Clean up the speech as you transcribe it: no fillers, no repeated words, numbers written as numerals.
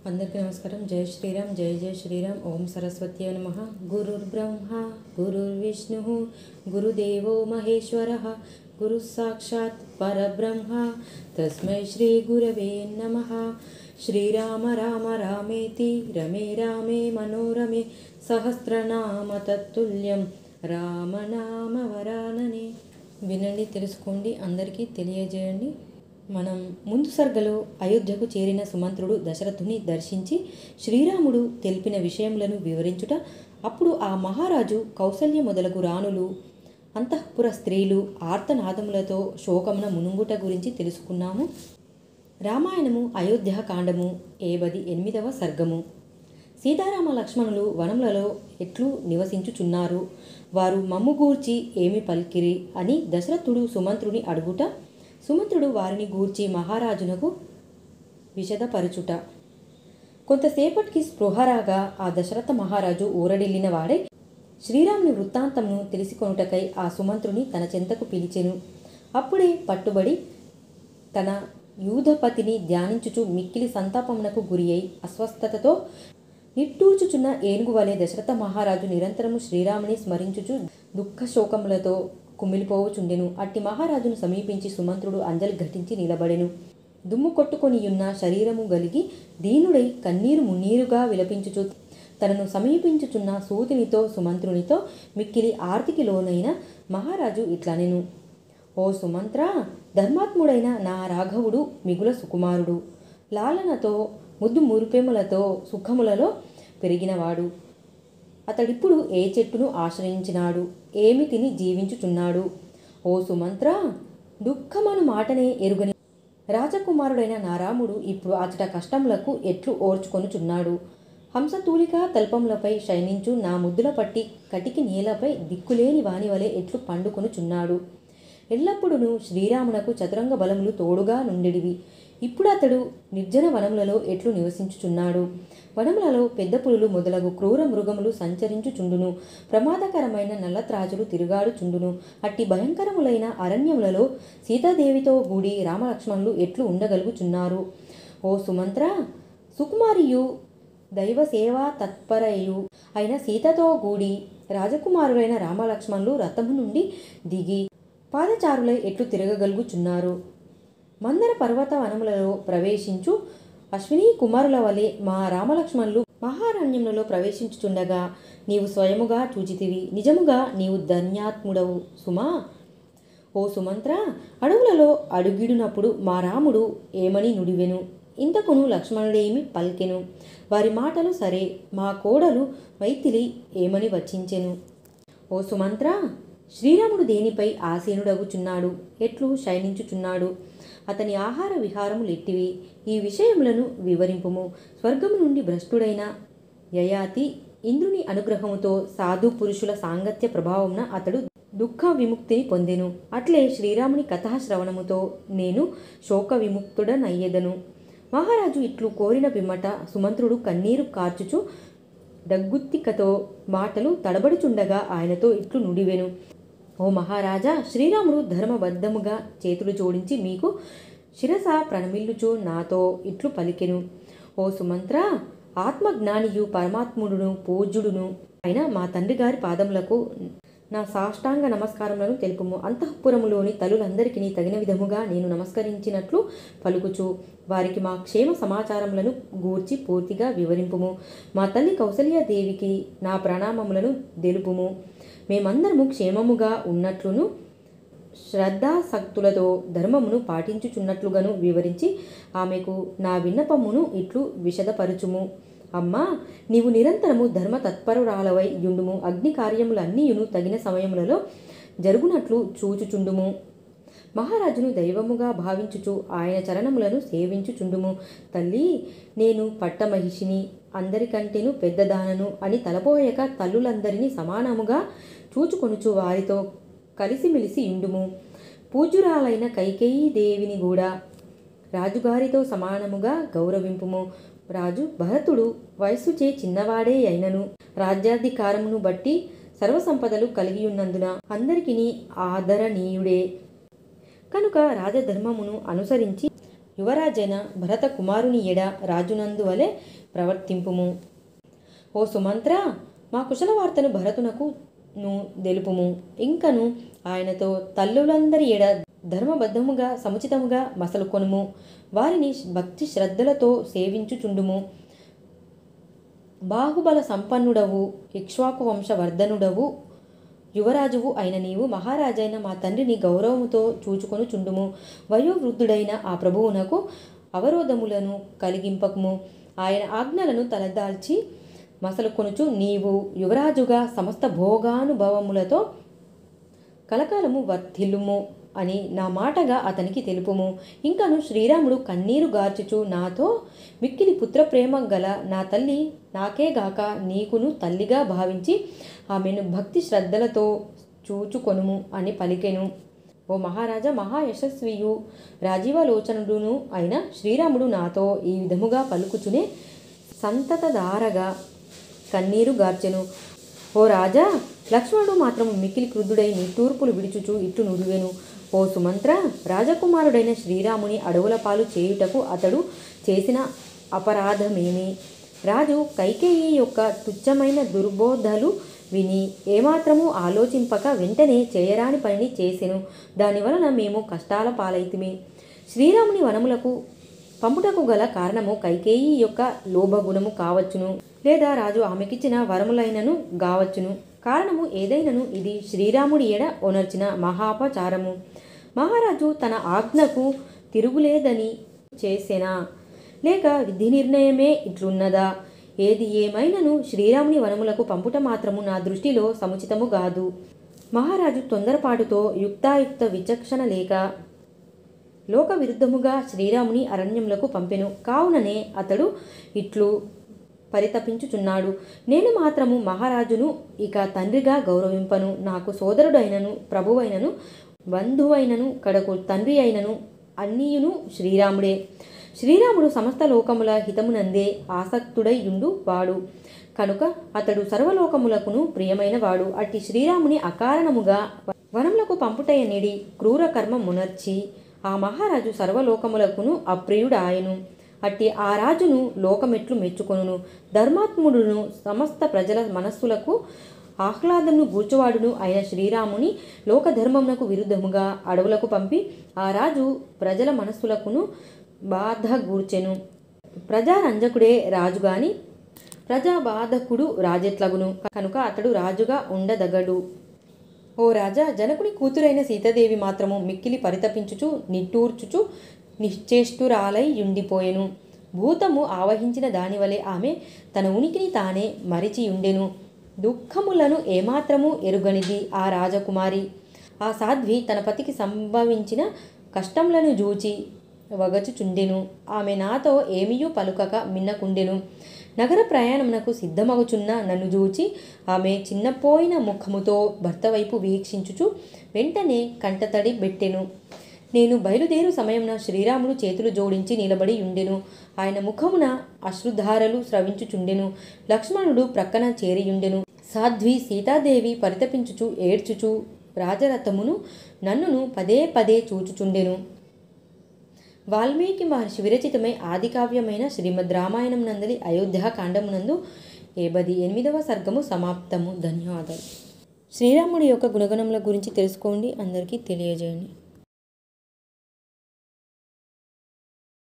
అందరికీ నమస్కారం. జై శ్రీరామ్, జై జై శ్రీరామ్. ఓం సరస్వత్యై నమః. గురుర్బ్రహ్మ గురుర్విష్ణు గురుదేవో మహేశ్వరః గురు సాక్షాత్ పరబ్రహ్మ తస్మై శ్రీ గురవే నమః. శ్రీరామ రామ రామేతి రమే రామే మనోరమే సహస్రనామ తత్తుల్యం రామనామ వరాననే. వినండి, తెలుసుకోండి, అందరికీ తెలియజేయండి. మనం ముందు సర్గలో అయోధ్యకు చేరిన సుమంత్రుడు దశరథుని దర్శించి శ్రీరాముడు తెలిపిన విషయములను వివరించుట, అప్పుడు ఆ మహారాజు కౌసల్య మొదలగు రాణులు అంతఃపుర స్త్రీలు ఆర్తనాదములతో శోకమున మునుంగుట గురించి తెలుసుకున్నాము. రామాయణము అయోధ్య కాండము 78వ సర్గము. సీతారామ లక్ష్మణులు వనములలో ఎట్లు నివసించుచున్నారు, వారు మమ్ము గూర్చి ఏమి పలికిరి అని దశరథుడు సుమంత్రుని అడుగుట, సుమంత్రుడు వారిని గూర్చి మహారాజునకు విశదపరచుట. కొంతసేపటికి స్పృహరాగా ఆ దశరథ మహారాజు ఊరడిల్లిన వాడై శ్రీరాముని వృత్తాంతమును తెలిసికొనుటకై ఆ సుమంత్రుని తన చెంతకు పిలిచెను. అప్పుడే పట్టుబడి తన యూధపతిని ధ్యానించుచు మిక్కిలి సంతాపమునకు గురి అయి అస్వస్థతతో నిట్టూర్చుచున్న ఏనుగు వలె దశరథ మహారాజు నిరంతరము శ్రీరాముని స్మరించుచు దుఃఖ శోకములతో కుమిలిపోవుచుండెను. అట్టి మహారాజును సమీపించి సుమంత్రుడు అంజలి ఘటించి నిలబడెను. దుమ్ము కొట్టుకొనియున్న శరీరము గలిగి దీనుడై కన్నీరు మున్నీరుగా విలపించుచు తనను సమీపించుచున్న సూతునితో సుమంత్రునితో మిక్కిలి ఆర్తికి లోనైన మహారాజు ఇట్లనెను. ఓ సుమంత్ర, ధర్మాత్ముడైన నా రాఘవుడు మిగుల సుకుమారుడు, లాలనతో ముద్దు మురిపెములతో సుఖములలో పెరిగినవాడు. అతడిప్పుడు ఏ చెట్టును ఆశ్రయించినాడు, ఏమి తిని జీవించుచున్నాడు. ఓ సుమంత్ర, దుఃఖమను మాటనే ఎరుగని రాజకుమారుడైన నా రాముడు ఇప్పుడు అచట కష్టములకు ఎట్లు ఓర్చుకొనుచున్నాడు. హంసతూలికా తల్పములపై శయనించు నా ముద్దుల పట్టి కటికి నేలపై దిక్కులేని వాని వలె ఎట్లు పండుకొనుచున్నాడు. ఎల్లప్పుడూ శ్రీరామునకు చతురంగ బలములు తోడుగా నుండిడివి. ఇప్పుడు అతడు నిర్జన వనములలో ఎట్లు నివసించుచున్నాడు. వనములలో పెద్ద పులులు మొదలగు క్రూర మృగములు సంచరించుచుండును, ప్రమాదకరమైన నల్లత్రాజులు తిరుగాడుచుండును. అట్టి భయంకరములైన అరణ్యములలో సీతాదేవితో కూడి రామలక్ష్మణులు ఎట్లు ఉండగలుగుచున్నారు. ఓ సుమంత్ర, సుకుమారియు దైవ సేవా తత్పరయు అయిన సీతతో కూడి రాజకుమారులైన రామలక్ష్మణులు రథము నుండి దిగి పాదచారులై ఎట్లు తిరగగలుగుచున్నారు. మందర పర్వత వనములలో ప్రవేశించు అశ్విని కుమారుల వలె మా రామలక్ష్మణులు మహారణ్యములలో ప్రవేశించుచుండగా నీవు స్వయముగా చూచితివి. నిజముగా నీవు ధన్యాత్ముడవు సుమా. ఓ సుమంత్ర, అడవులలో అడుగిడునప్పుడు మా రాముడు ఏమని నుడివెను, ఇంతకును లక్ష్మణుడేమి పల్కెను. వారి మాటలు సరే, మా కోడలు మైథిలి ఏమని వచ్చించెను. ఓ సుమంత్ర, శ్రీరాముడు దేనిపై ఆసీనుడగుచున్నాడు, ఎట్లు శయనించుచున్నాడు, అతని ఆహార విహారములెట్టివి, ఈ విషయములను వివరింపుము. స్వర్గము నుండి భ్రష్టుడైన యయాతి ఇంద్రుని అనుగ్రహముతో సాధు పురుషుల సాంగత్య ప్రభావమున అతడు దుఃఖ విముక్తిని పొందెను. అట్లే శ్రీరాముని కథాశ్రవణముతో నేను శోక విముక్తుడనయ్యెదను. మహారాజు ఇట్లు కోరిన పిమ్మట సుమంత్రుడు కన్నీరు కార్చుచు దగ్గుత్తికతో మాటలు తడబడుచుండగా ఆయనతో ఇట్లు నుడివెను. ఓ మహారాజా, శ్రీరాముడు ధర్మబద్ధముగా చేతులు జోడించి మీకు శిరస ప్రణమిల్లుచు నాతో ఇట్లు పలికెను. ఓ సుమంత్ర, ఆత్మజ్ఞానియు పరమాత్ముడును పూజ్యుడును అయిన మా తండ్రి గారి పాదములకు నా సాష్టాంగ నమస్కారములను తెలుపుము. అంతఃపురములోని తల్లులందరికీ తగిన విధముగా నేను నమస్కరించినట్లు పలుకుచు వారికి మా క్షేమ సమాచారములను గూర్చి పూర్తిగా వివరింపుము. మా తల్లి కౌసల్యాదేవికి నా ప్రణామములను తెలుపుము. మేమందరము క్షేమముగా ఉన్నట్లును శ్రద్ధాసక్తులతో ధర్మమును పాటించుచున్నట్లుగాను వివరించి ఆమెకు నా విన్నపమును ఇట్లు విశదపరచుము. అమ్మా, నీవు నిరంతరము ధర్మ తత్పరురాలవై యుండుము. అగ్ని కార్యములన్నీయును తగిన సమయములలో జరుగునట్లు చూచుచుండుము. మహారాజును దైవముగా భావించుచు ఆయన చరణములను సేవించుచుండుము. తల్లి, నేను పట్టమహిషిని, అందరికంటేను పెద్దదానను అని తలపోయక తల్లులందరినీ సమానముగా చూచుకొనుచు వారితో కలిసిమెలిసి యుండుము. పూజ్యురాలైన కైకేయీ దేవిని కూడా రాజుగారితో సమానముగా గౌరవింపుము. రాజు భరతుడు వయస్సుచే చిన్నవాడే అయినను రాజ్యాధికారమును బట్టి సర్వసంపదలు కలిగియున్నందున అందరికిని ఆదరణీయుడే. కనుక రాజధర్మమును అనుసరించి యువరాజైన భరత కుమారుని ఎడ రాజునందు వలె ప్రవర్తింపుము. ఓ సుమంత్ర, మా కుశల వార్తను భరతునకు తెలుపుము. ఇంకను ఆయనతో తల్లులందరి ఎడ ధర్మబద్ధముగా సముచితముగా మసలుకొనుము. వారిని భక్తి శ్రద్ధలతో సేవించుచుండుము. బాహుబల సంపన్నుడవు, ఇక్ష్వాకు వంశవర్ధనుడవు, యువరాజువు అయిన నీవు మహారాజైన మా తండ్రిని గౌరవముతో చూచుకొనుచుండుము. వయోవృద్ధుడైన ఆ ప్రభువునకు అవరోధములను కలిగింపకము. ఆయన ఆజ్ఞలను తలదాల్చి మసలుకొనుచు నీవు యువరాజుగా సమస్త భోగానుభవములతో కలకాలము వర్ధిల్లుము అని నా మాటగా అతనికి తెలుపుము. ఇంకను శ్రీరాముడు కన్నీరు గార్చుచు నాతో మిక్కిలి పుత్రప్రేమ గల నా తల్లి నాకేగాక నీకును తల్లిగా భావించి ఆమెను భక్తి శ్రద్ధలతో చూచుకొనుము అని పలికెను. ఓ మహారాజా, మహాయశస్వియు రాజీవలోచనుడును అయిన శ్రీరాముడు నాతో ఈ విధముగా పలుకుచునే సంతతధారగా కన్నీరు గార్చెను. ఓ రాజా, లక్ష్మణుడు మాత్రము మిక్కిలి క్రుద్ధుడై నిట్టూర్పులు విడుచుచు ఇట్లు నుడివెను. ఓ సుమంత్ర, రాజకుమారుడైన శ్రీరాముని అడవుల పాలు చేయుటకు అతడు చేసిన అపరాధమేమి? రాజు కైకేయి యొక్క తుచ్చమైన దుర్బోధలు విని ఏమాత్రము ఆలోచింపక వెంటనే చేయరాని పనిని చేసెను. దానివలన మేము కష్టాల పాలైతిమి. శ్రీరాముని వనములకు పంపుటకు గల కారణము కైకేయి యొక్క లోభగుణము కావచ్చును, లేదా రాజు ఆమెకిచ్చిన వరములైనను గావచ్చును. కారణము ఏదైనను ఇది శ్రీరాముడి ఎడ ఒనర్చిన మహాపచారము. మహారాజు తన ఆజ్ఞకు తిరుగులేదని చేసెనా, లేక విధి నిర్ణయమే ఇట్లున్నదా? ఏది ఏమైనను శ్రీరాముని వనములకు పంపుట మాత్రము నా దృష్టిలో సముచితము కాదు. మహారాజు తొందరపాటుతో యుక్తాయుక్త విచక్షణ లేక లోక విరుద్ధముగా శ్రీరాముని అరణ్యములకు పంపెను. కావుననే అతడు ఇట్లు పరితపించుచున్నాడు. నేను మాత్రము మహారాజును ఇక తండ్రిగా గౌరవింపను. నాకు సోదరుడైనను, ప్రభువైనను, బంధువైనను, కడకు తండ్రి అయినను అన్నీయును శ్రీరాముడే. శ్రీరాముడు సమస్త లోకముల హితమునందే ఆసక్తుడైయుండు వాడు కనుక అతడు సర్వలోకములకును ప్రియమైన వాడు. అట్టి శ్రీరాముని అకారణముగా వనములకు పంపుటయనిడి క్రూర కర్మ మునర్చి ఆ మహారాజు సర్వలోకములకును అప్రియుడాయను. అట్టి ఆ రాజును లోకమెట్లు మెచ్చుకొనును. ధర్మాత్ముడును సమస్త ప్రజల మనస్సులకు ఆహ్లాదమును గూర్చువాడును అయిన శ్రీరాముని లోకధర్మమునకు విరుద్ధముగా అడవులకు పంపి ఆ రాజు ప్రజల మనస్సులకును బాధ గూర్చెను. ప్రజారంజకుడే రాజు గాని ప్రజాబాధకుడు రాజెట్లగును. కనుక అతడు రాజుగా ఉండదగడు. ఓ రాజా, జనకుని కూతురైన సీతాదేవి మాత్రము మిక్కిలి పరితపించుచు నిట్టూర్చుచు నిశ్చేష్టురాలై యుండిపోయెను. భూతము ఆవహించిన దానివలే ఆమె తన ఉనికిని తానే మరిచియుండెను. దుఃఖములను ఏమాత్రము ఎరుగనిది ఆ రాజకుమారి. ఆ సాధ్వి తన పతికి సంభవించిన కష్టములను జూచి వగచుచుండెను. ఆమె నాతో ఏమియూ పలుకక మిన్నకుండెను. నగర ప్రయాణమునకు సిద్ధమగుచున్న నన్ను జూచి ఆమె చిన్నపోయిన ముఖముతో భర్త వైపు వీక్షించుచు వెంటనే కంటతడి బెట్టెను. నేను బయలుదేరు సమయమున శ్రీరాముడు చేతులు జోడించి నిలబడి ఉండెను. ఆయన ముఖమున అశ్రుధారలు స్రవించుచుండెను. లక్ష్మణుడు ప్రక్కన చేరియుండెను. సాధ్వి సీతాదేవి పరితపించుచు ఏడ్చుచు రాజరథమును నన్నును పదే పదే చూచుచుండెను. వాల్మీకి మహర్షి విరచితమై ఆదికావ్యమైన శ్రీమద్ రామాయణం నందలి అయోధ్యాకాండమునందు 78వ సర్గము సమాప్తము. ధన్యవాదాలు. శ్రీరాముడి యొక్క గుణగణముల గురించి తెలుసుకోండి, అందరికీ తెలియజేయండి.